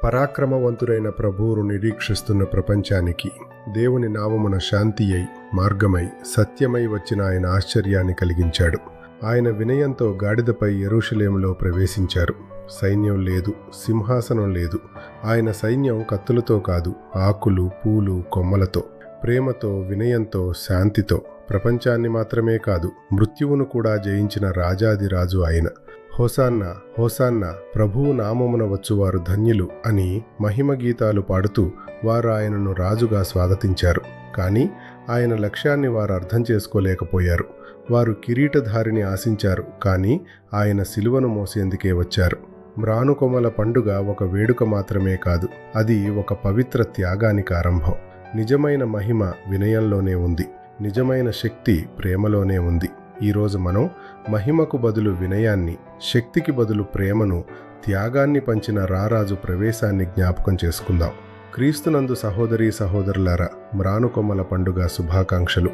పరాక్రమవంతుడైన ప్రభువును నిరీక్షిస్తున్న ప్రపంచానికి దేవుని నామమున శాంతి అయి మార్గమై సత్యమై వచ్చిన ఆయన ఆశ్చర్యాన్ని కలిగించాడు. ఆయన వినయంతో గాడిదపై యెరూషలేములో ప్రవేశించారు. సైన్యం లేదు, సింహాసనం లేదు. ఆయన సైన్యం కత్తులతో కాదు, ఆకులు, పూలు, కొమ్మలతో, ప్రేమతో, వినయంతో, శాంతితో, ప్రపంచాన్ని మాత్రమే కాదు మృత్యువును కూడా జయించిన రాజాదిరాజు ఆయన. హోసాన్నా హోసాన్నా, ప్రభువు నామమున వచ్చువారు ధన్యులు అని మహిమ గీతాలు పాడుతూ వారు ఆయనను రాజుగా స్వాగతించారు. కానీ ఆయన లక్ష్యాన్ని వారు అర్థం చేసుకోలేకపోయారు. వారు కిరీటధారిని ఆశించారు, కానీ ఆయన సిలువను మోసేందుకే వచ్చారు. మ్రానుకొమ్మల పండుగ ఒక వేడుక మాత్రమే కాదు, అది ఒక పవిత్ర త్యాగానికి ఆరంభం. నిజమైన మహిమ వినయంలోనే ఉంది, నిజమైన శక్తి ప్రేమలోనే ఉంది. ఈరోజు మనం మహిమకు బదులు వినయాన్ని, శక్తికి బదులు ప్రేమను, త్యాగాన్ని పంచిన రారాజు ప్రవేశాన్ని జ్ఞాపకం చేసుకుందాం. క్రీస్తునందు సహోదరీ సహోదరులారా, మ్రానుకొమ్మల పండుగ శుభాకాంక్షలు.